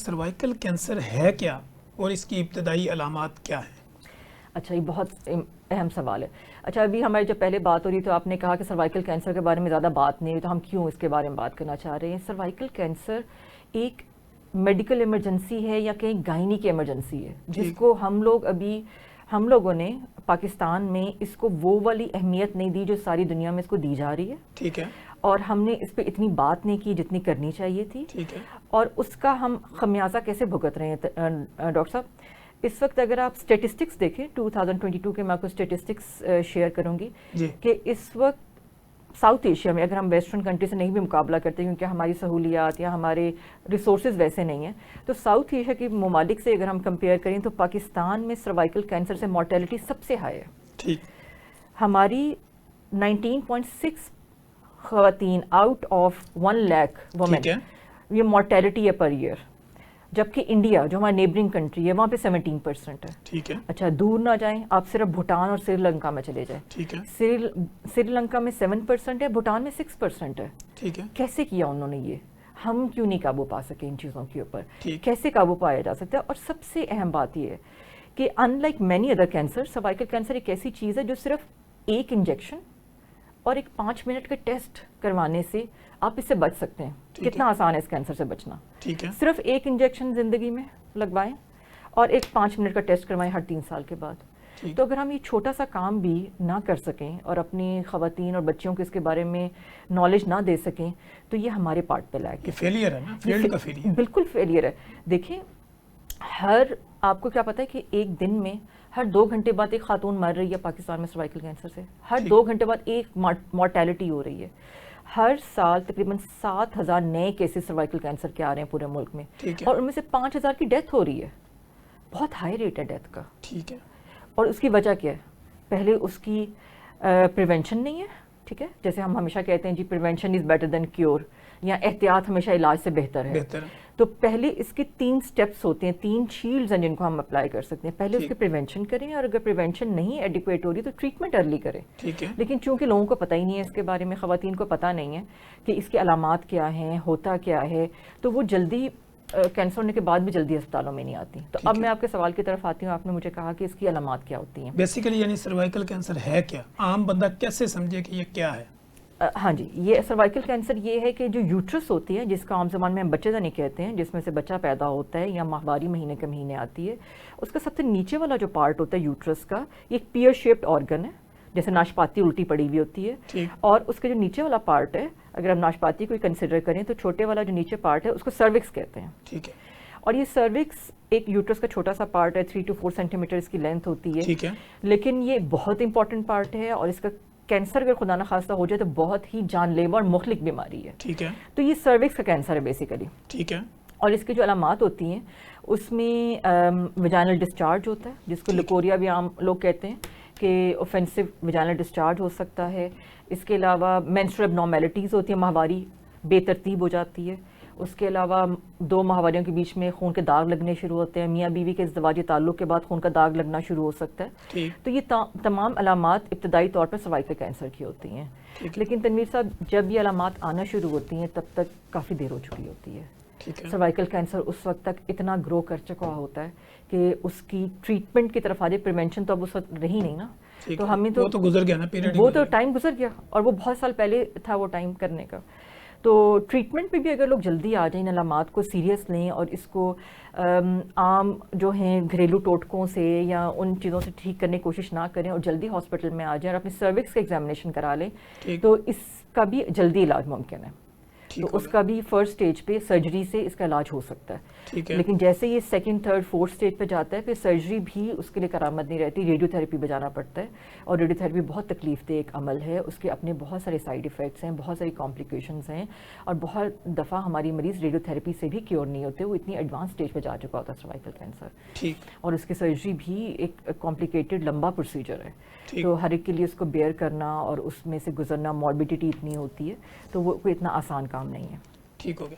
Cervical cancer ہے کیا اور اس کی ابتدائی علامات کیا ہیں؟ اچھا، یہ بہت اہم سوال ہے. اچھا، ابھی ہماری جب پہلے بات ہو رہی تو آپ نے کہا کہ سروائیکل کینسر کے بارے میں زیادہ بات نہیں ہوئی، تو ہم کیوں اس کے بارے میں بات کرنا چاہ رہے ہیں؟ سروائیکل کینسر ایک میڈیکل ایمرجنسی ہے یا کہیں گائنی کی ایمرجنسی ہے، جس کو ہم لوگوں نے پاکستان میں اس کو وہ والی اہمیت نہیں دی جو ساری دنیا میں اس کو دی جا رہی ہے. ٹھیک ہے. اور ہم نے اس پہ اتنی بات نہیں کی جتنی کرنی چاہیے تھی. ٹھیک ہے. اور اس کا ہم خمیازہ کیسے بھگت رہے ہیں ڈاکٹر صاحب؟ اس وقت اگر آپ اسٹیٹسٹکس دیکھیں 2022 کے، میں آپ کو اسٹیٹسٹکس شیئر کروں گی کہ اس وقت ساؤتھ ایشیا میں، اگر ہم ویسٹرن کنٹری سے نہیں بھی مقابلہ کرتے کیونکہ ہماری سہولیات یا ہمارے ریسورسز ویسے نہیں ہیں، تو ساؤتھ ایشیا کے ممالک سے اگر ہم کمپیئر کریں تو پاکستان میں سروائیکل کینسر سے مورٹیلٹی سب سے ہائی ہے. ٹھیک. ہماری 19.6 خواتین آؤٹ آف 1 لاکھ وومن یہ مورٹیلٹی ہے پر ایئر، جبکہ انڈیا جو ہماری نیبرنگ کنٹری ہے وہاں پہ 17% ہے. ٹھیک ہے. اچھا، دور نہ جائیں آپ، صرف بھوٹان اور سری لنکا میں چلے جائیں. ٹھیک ہے. سری لنکا میں 7% ہے، بھوٹان میں 6% ہے. ٹھیک ہے. کیسے کیا انہوں نے یہ؟ ہم کیوں نہیں قابو پا سکے ان چیزوں کے اوپر؟ کیسے قابو پایا جا سکتا ہے؟ اور سب سے اہم بات یہ ہے کہ in like many other cancer, cervical cancer ایک ایسی چیز ہے جو صرف ایک انجیکشن اور ایک 5 منٹ کا ٹیسٹ کروانے سے آپ اس سے بچ سکتے ہیں. کتنا آسان ہے اس کینسر سے بچنا. ٹھیک ہے. صرف ایک انجیکشن زندگی میں لگوائیں اور ایک 5 منٹ کا ٹیسٹ کروائیں ہر 3 سال کے بعد. تو اگر ہم یہ چھوٹا سا کام بھی نہ کر سکیں اور اپنی خواتین اور بچیوں کو اس کے بارے میں نالج نہ دے سکیں تو یہ ہمارے پارٹ پہ لائق ہے. فیلئر ہے نا، فیلڈ کا فیلئر. بالکل فیلئر ہے. دیکھیں، آپ کو کیا پتا ہے کہ ایک دن میں ہر 2 گھنٹے بعد ایک خاتون مر رہی ہے پاکستان میں سروائیکل کینسر سے. ہر 2 گھنٹے بعد ایک مورٹیلٹی ہو رہی ہے. ہر سال تقریباً 7,000 نئے کیسز سروائیکل کینسر کے آ رہے ہیں پورے ملک میں، اور ان میں سے 5,000 کی ڈیتھ ہو رہی ہے. بہت ہائی ریٹ ہے ڈیتھ کا. ٹھیک ہے. اور اس کی وجہ کیا ہے؟ پہلے اس کی پریونشن نہیں ہے. ٹھیک ہے، جیسے ہم ہمیشہ کہتے ہیں جی prevention is better than cure, یا احتیاط ہمیشہ علاج سے بہتر ہے. تو پہلے اس کے 3 سٹیپس ہوتے ہیں، 3 شیلڈز ہیں جن کو ہم اپلائی کر سکتے ہیں. پہلے اس کی پریونشن کریں، اور اگر پریونشن نہیں ایڈیکویٹ ہو رہی تو ٹریٹمنٹ ارلی کریں. لیکن چونکہ لوگوں کو پتہ ہی نہیں ہے اس کے بارے میں، خواتین کو پتہ نہیں ہے کہ اس کی علامات کیا ہیں، ہوتا کیا ہے، تو وہ جلدی کینسر ہونے کے بعد بھی جلدی اسپتالوں میں نہیں آتی. تو اب میں آپ کے سوال کی طرف آتی ہوں. آپ نے مجھے کہا کہ اس کی علامات کیا ہوتی ہیں. بیسیکلی یعنی سروائیکل کینسر ہے کیا؟ عام بندہ کیسے سمجھے کہ یہ کیا ہے؟ ہاں جی، یہ سروائیکل کینسر یہ ہے کہ جو یوٹرس ہوتی ہے، جس کا عام زبان میں ہم بچہ دانی کہتے ہیں، جس میں سے بچہ پیدا ہوتا ہے یا ماہواری مہینے کے مہینے آتی ہے، اس کا سب سے نیچے والا جو پارٹ ہوتا ہے یوٹرس کا، یہ ایک پیئر شیپڈ آرگن ہے، جیسے ناشپاتی الٹی پڑی ہوئی ہوتی ہے. اور اس کے جو نیچے والا پارٹ ہے، اگر ہم ناشپاتی کو کنسیڈر کریں تو چھوٹے والا جو نیچے پارٹ ہے اس کو سروکس کہتے ہیں. ٹھیک ہے. اور یہ سروکس ایک یوٹرس کا چھوٹا سا پارٹ ہے، 3 to 4 سینٹی میٹر اس کی لینتھ ہوتی ہے. ٹھیک ہے. لیکن یہ بہت امپورٹنٹ پارٹ ہے، اور اس کا کینسر اگر خدا نخواستہ ہو جائے تو بہت ہی جان لیوا اور مہلک بیماری ہے. ٹھیک ہے. تو یہ سروکس کا کینسر ہے بیسیکلی. ٹھیک ہے. اور اس کی جو علامات ہوتی ہیں اس میں ویجائنل ڈسچارج ہوتا ہے، جس کو لیکوریا بھی عام لوگ کہتے ہیں، کہ اوفینسو ویجائنل ڈسچارج ہو سکتا ہے. اس کے علاوہ مینسٹرل ابنارمیلٹیز ہوتی ہیں، ماہواری بے ترتیب ہو جاتی ہے. اس کے علاوہ 2 ماہواریوں کے بیچ میں خون کے داغ لگنے شروع ہوتے ہیں. میاں بیوی کے ازدواجی تعلق کے بعد خون کا داغ لگنا شروع ہو سکتا ہے. تو یہ تمام علامات ابتدائی طور پر سروائیکل کینسر کی ہوتی ہیں. لیکن تنویر صاحب، جب یہ علامات آنا شروع ہوتی ہیں تب تک کافی دیر ہو چکی ہوتی ہے. سروائیکل کینسر اس وقت تک اتنا گرو کر چکا ہوتا ہے کہ اس کی ٹریٹمنٹ کی طرف آجے، پریونشن تو اب اس وقت رہی نہیں نا. تو ہمیں تو گزر گیا نا پیریڈ، وہ تو ٹائم گزر گیا، اور وہ بہت سال پہلے تھا وہ ٹائم کرنے کا. تو ٹریٹمنٹ میں بھی اگر لوگ جلدی آ جائیں، ان علامات کو سیریس لیں اور اس کو عام جو ہیں گھریلو ٹوٹکوں سے یا ان چیزوں سے ٹھیک کرنے کی کوشش نہ کریں اور جلدی ہاسپٹل میں آ جائیں اور اپنے سروکس کا ایگزامینیشن کرا لیں، تو اس کا بھی جلدی علاج ممکن ہے. تو اس کا بھی فرسٹ سٹیج پہ سرجری سے اس کا علاج ہو سکتا ہے. لیکن جیسے یہ 2nd 3rd 4th سٹیج پہ جاتا ہے پھر سرجری بھی اس کے لیے کرامت نہیں رہتی، ریڈیو تھراپی پہ جانا پڑتا ہے. اور ریڈیو تھراپی بہت تکلیف دہ ایک عمل ہے، اس کے اپنے بہت سارے سائیڈ ایفیکٹس ہیں، بہت ساری کمپلیکیشنز ہیں، اور بہت دفعہ ہماری مریض ریڈیو تھراپی سے بھی کیور نہیں ہوتے، وہ اتنی ایڈوانس سٹیج پہ جا چکا ہوتا ہے سروائیکل کینسر. اور اس کی سرجری بھی ایک کمپلیکیٹڈ لمبا پروسیجر ہے. تو ہر ایک کے لیے اس کو بیئر کرنا اور اس میں سے گزرنا، موربیڈیٹی اتنی ہوتی ہے، تو وہ کوئی اتنا آسان کام نہیں ہے. ٹھیک ہو گیا.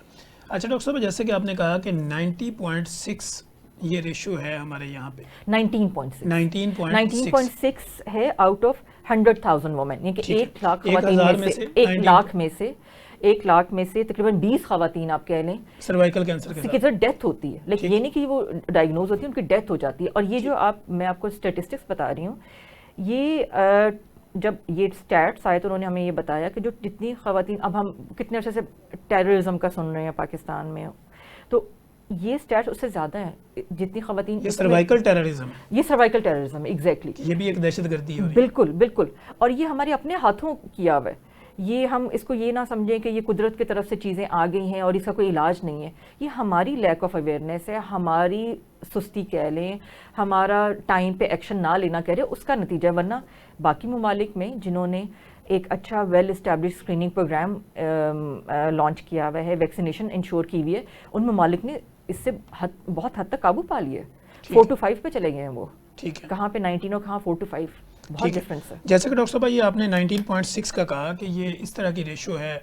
اچھا ڈاکٹر صاحب، جیسے کہ آپ نے کہا کہ 90.6 یہ ریشو ہے ہمارے یہاں پہ، 19.6 ہے آؤٹ آف 100,000 وومن، یعنی کہ 1 لاکھ خواتین میں سے 1 لاکھ میں سے 1 لاکھ میں سے تقریباً 20 خواتین آپ کہہ لیں سروائکل کینسر کے ساتھ ڈیتھ ہوتی ہے. لیکن یہ نہیں کہ وہ ڈائگنوز ہوتی ہے, ان کی ڈیتھ ہو جاتی ہے. اور یہ جو میں آپ کو اسٹیٹسٹکس بتا رہی ہوں, یہ جب یہ اسٹیٹس آئے تو انہوں نے ہمیں یہ بتایا کہ جو جتنی خواتین, اب ہم کتنے عرصے سے ٹیررزم کا سن رہے ہیں پاکستان میں, تو یہ اسٹیٹ اس سے زیادہ ہے جتنی خواتین. یہ سروائکل ٹیررزم ہے, یہ سروائکل ٹیررزم ہے, ایگزیکٹلی. یہ بھی ایک دہشت گردی ہے. بالکل بالکل. اور یہ ہمارے اپنے ہاتھوں کیا ہوا ہے. یہ ہم اس کو یہ نہ سمجھیں کہ یہ قدرت کی طرف سے چیزیں آ گئی ہیں اور اس کا کوئی علاج نہیں ہے. یہ ہماری لیک آف اویئرنیس ہے, ہماری سستی کہہ لیں, ہمارا ٹائم پہ ایکشن نہ لینا کہہ رہے, اس کا نتیجہ. ورنہ باقی ممالک میں جنہوں نے ایک اچھا well establish screening programme launch کیا ہوا ہے, ویکسینیشن انشور کی ہوئی ہے, ان ممالک نے اس سے بہت حد تک قابو پا لیا ہے. 4 to 5 پہ چلے گئے ہیں وہ. ٹھیک ہے, کہاں پہ 19 اور کہاں 4 to 5, بہت ڈفرینس ہے. جیسے کہ ڈاکٹر صاحب یہ آپ نے 19.6 کا کہا کہ یہ اس طرح کی ریشو ہے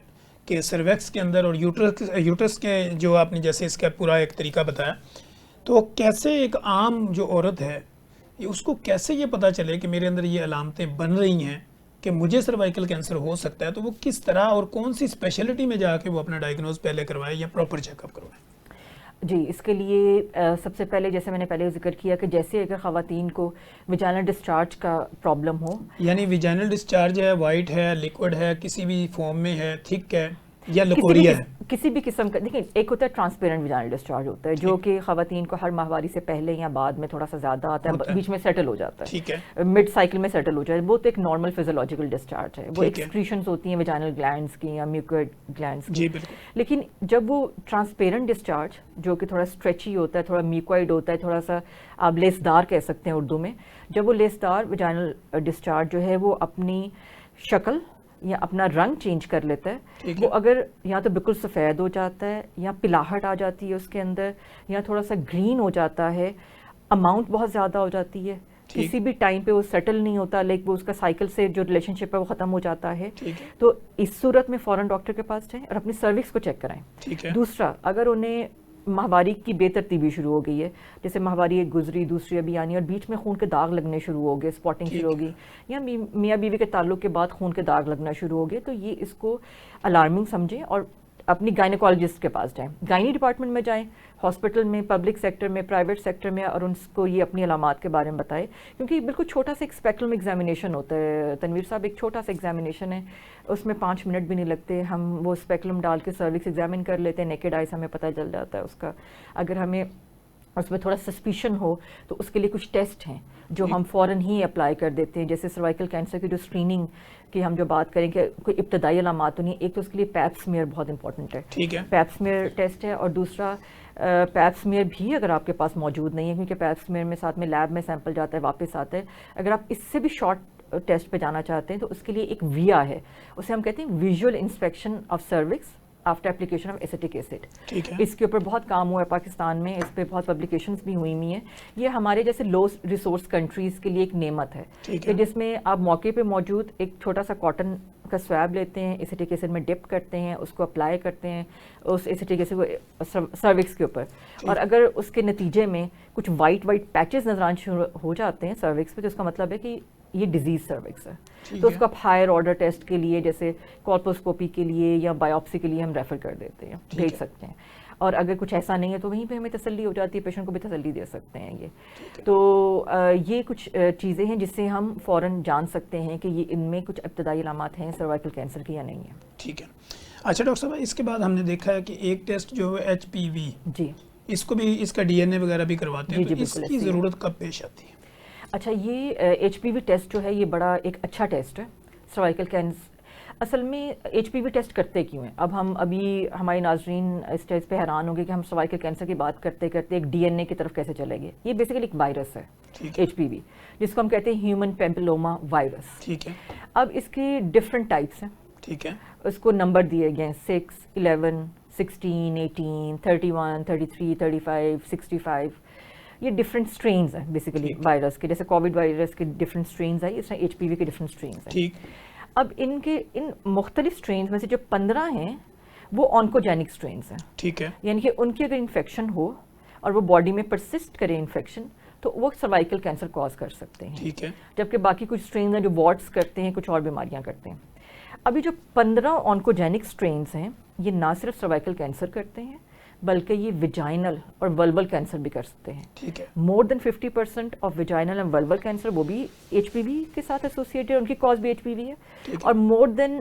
کہ سرویکس کے اندر اور یوٹرس کے جو آپ نے جیسے اس کا پورا ایک طریقہ بتایا, تو کیسے ایک عام جو عورت ہے اس کو کیسے یہ پتہ چلے کہ میرے اندر یہ علامتیں بن رہی ہیں کہ مجھے سروائکل کینسر ہو سکتا ہے, تو وہ کس طرح اور کون سی اسپیشلٹی میں جا کے وہ اپنا ڈائگنوز پہلے کروائے یا پراپر چیک اپ کروائے؟ جی, اس کے لیے سب سے پہلے جیسے میں نے پہلے ذکر کیا کہ جیسے اگر خواتین کو ویجائنل ڈسچارج کا پرابلم ہو, یعنی ویجائنل ڈسچارج ہے, وائٹ ہے, لیکوڈ ہے, کسی بھی فارم میں ہے, تھک ہے یا لکوریا ہے, کسی بھی قسم کا. دیکھیں, ایک ہوتا ہے ٹرانسپیرنٹ ویجائنل ڈسچارج ہوتا ہے جو کہ خواتین کو ہر ماہواری سے پہلے یا بعد میں تھوڑا سا زیادہ آتا ہے, بیچ میں سیٹل ہو جاتا ہے, ٹھیک ہے, مڈ سائیکل میں سیٹل ہو جاتا ہے. وہ تو ایک نارمل فزیولوجیکل ڈسچارج ہے, وہ ایکسکریشنز ہوتی ہیں ویجائنل گلینڈز کی یا میوکوئڈ گلینڈز کی. جی بالکل. لیکن جب وہ ٹرانسپیرنٹ ڈسچارج جو کہ تھوڑا اسٹریچی ہوتا ہے, تھوڑا میوکوئڈ ہوتا ہے, تھوڑا سا آپ لیسدار کہہ سکتے ہیں اردو میں, جب وہ لیسدار ویجائنل ڈسچارج جو ہے وہ اپنی شکل یا اپنا رنگ چینج کر لیتا ہے, وہ اگر یا تو بالکل سفید ہو جاتا ہے یا پلاہٹ آ جاتی ہے اس کے اندر, یا تھوڑا سا گرین ہو جاتا ہے, اماؤنٹ بہت زیادہ ہو جاتی ہے, کسی بھی ٹائم پہ وہ سیٹل نہیں ہوتا, لیکن وہ اس کا سائیکل سے جو ریلیشن شپ ہے وہ ختم ہو جاتا ہے, تو اس صورت میں فوراً ڈاکٹر کے پاس جائیں اور اپنی سروکس کو چیک کرائیں. دوسرا, اگر انہیں ماہواری کی بے ترتیبی شروع ہو گئی ہے, جیسے ماہواری ایک گزری, دوسری ابھی آنی, اور بیچ میں خون کے داغ لگنے شروع ہو گئے, اسپاٹنگ شروع ہو گئی, یا میاں بیوی کے تعلق کے بعد خون کے داغ لگنا شروع ہو گئے, تو یہ اس کو الارمنگ سمجھیں اور اپنی گائنیکالوجسٹ کے پاس جائیں. گائنی ڈپارٹمنٹ میں جائیں, ہاسپٹل میں, پبلک سیکٹر میں, پرائیویٹ سیکٹر میں, اور ان کو یہ اپنی علامات کے بارے میں بتائے, کیونکہ بالکل چھوٹا سا ایک اسپیکلم ایگزامینیشن ہوتا ہے تنویر صاحب, ایک چھوٹا سا ایگزامینیشن ہے, اس میں 5 منٹ بھی نہیں لگتے, ہم وہ اسپیکلم ڈال کے سروکس ایگزامن کر لیتے ہیں, نیکڈ آئیز ہمیں پتہ چل جاتا ہے اس کا. اگر ہمیں اس میں تھوڑا سسپیشن ہو تو اس کے لیے کچھ ٹیسٹ ہیں جو ہم فوراً ہی اپلائی کر دیتے ہیں, جیسے سروائکل کینسر کی جو اسکریننگ کی ہم جو بات کریں کہ کوئی ابتدائی علامات تو نہیں, ایک تو اس کے لیے پیپ سمیئر بہت امپورٹنٹ ہے, پیپ سمیئر ٹیسٹ ہے, اور دوسرا پیپ سمیئر بھی اگر آپ کے پاس موجود نہیں ہے, کیونکہ پیپ سمیئر میں ساتھ میں لیب میں سیمپل جاتا ہے, واپس آتا ہے, اگر آپ اس سے بھی شارٹ ٹیسٹ پہ جانا چاہتے ہیں تو اس کے لیے ایک ویا ہے, اسے ہم کہتے ہیں visual inspection of cervix after application of acetic acid. اس کے اوپر بہت کام ہوا ہے پاکستان میں, اس پہ بہت پبلیکیشنز بھی ہوئی ہوئی ہیں. یہ ہمارے جیسے لو ریسورس کنٹریز کے لیے ایک نعمت ہے کہ جس میں آپ موقع پہ موجود ایک چھوٹا سا کاٹن کا سویب لیتے ہیں, ایسیٹک ایسڈ میں ڈپ کرتے ہیں, اس کو اپلائی کرتے ہیں اس ایسیٹک ایسڈ کو سروکس کے اوپر, اور اگر اس کے نتیجے میں کچھ وائٹ پیچز نظر آنے شروع ہو جاتے ہیں سروکس پہ, تو اس کا مطلب ہے کہ یہ ڈیزیز سروکس ہے. تو اس کو آپ ہائر آرڈر ٹیسٹ کے لیے جیسے کولپوسکوپی کے لیے یا بایوپسی کے لیے ہم ریفر کر دیتے ہیں, بھیج سکتے ہیں, اور اگر کچھ ایسا نہیں ہے تو وہیں پہ ہمیں تسلی ہو جاتی ہے, پیشنٹ کو بھی تسلی دے سکتے ہیں. یہ تو یہ کچھ چیزیں ہیں جس سے ہم فوراً جان سکتے ہیں کہ یہ ان میں کچھ ابتدائی علامات ہیں سروائکل کینسر کی یا نہیں ہے. ٹھیک ہے. اچھا ڈاکٹر صاحب, اس کے بعد ہم نے دیکھا ہے کہ ایک ٹیسٹ جو ہے HPV, جی, اس کو بھی, اس کا DNA وغیرہ بھی کرواتے ہیں, تو اس کی ضرورت کب پیش آتی ہے؟ اچھا, یہ HPV ٹیسٹ جو ہے یہ بڑا ایک اچھا ٹیسٹ ہے. سروائکل کینسر اصل میں HPV ٹیسٹ کرتے کیوں ہیں, اب ہم ابھی ہمارے ناظرین اس ٹیسٹ پہ حیران ہوں گے کہ ہم سروائکل کینسر کی بات کرتے کرتے ایک DNA کی طرف کیسے چلے گئے. یہ بیسیکلی ایک وائرس ہے HPV, جس کو ہم کہتے ہیں ہیومن پیپلوما وائرس. ٹھیک ہے. اب اس کے ڈفرینٹ ٹائپس ہیں. ٹھیک ہے. اس کو نمبر دیے گئے ہیں 6, 11, 16, 18, 31, 33, 35, 65. یہ ڈفرینٹ اسٹرینز ہیں بیسیکلی وائرس کے, جیسے کووڈ وائرس کے ڈفرینٹ اسٹرینز ہیں, اس طرح HPV کے ڈفرینٹ اسٹرینز ہیں. ٹھیک. اب ان مختلف اسٹرینز میں سے جو 15 ہیں وہ آنکوجینک اسٹرینز ہیں. ٹھیک ہے. یعنی کہ ان کی اگر انفیکشن ہو اور وہ باڈی میں پرسسٹ کرے انفیکشن تو وہ سروائکل کینسر کاز کر سکتے ہیں. ٹھیک ہے. جبکہ باقی کچھ اسٹرینز ہیں جو وارٹس کرتے ہیں, کچھ اور بیماریاں کرتے ہیں. ابھی جو 15 آنکوجینک سٹرینز ہیں یہ نہ صرف سروائکل کینسر کرتے ہیں بلکہ یہ ویجائنل اور ولول کینسر بھی کر سکتے ہیں. ٹھیک ہے. مور دین 50% آف ویجائنل اینڈ ولول کینسر وہ بھی ایچ پی وی کے ساتھ ایسوسیٹڈ، ان کی کاز بھی ایچ پی وی ہے. اور مور دین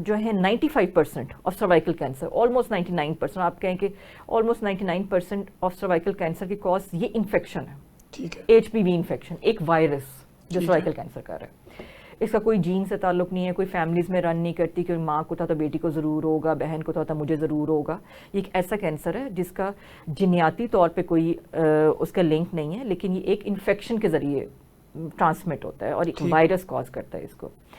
جو ہے 95% آف سروائکل کینسر، آلموسٹ 99%، آپ کہیں کہ آلموسٹ 99% آف سروائکل کینسر کی کاز یہ انفیکشن ہے. ٹھیک ہے. ایچ پی وی انفیکشن، ایک وائرس جو سروائکل کینسر کر رہا ہے. اس کا کوئی جین سے تعلق نہیں ہے، کوئی فیملیز میں رن نہیں کرتی کہ ماں کو تھا تو بیٹی کو ضرور ہوگا، بہن کو تھا تو مجھے ضرور ہوگا. یہ ایک ایسا کینسر ہے جس کا جینیاتی طور پہ کوئی اس کا لنک نہیں ہے، لیکن یہ ایک انفیکشن کے ذریعے ٹرانسمٹ ہوتا ہے اور ایک وائرس کاز کرتا ہے اس کو.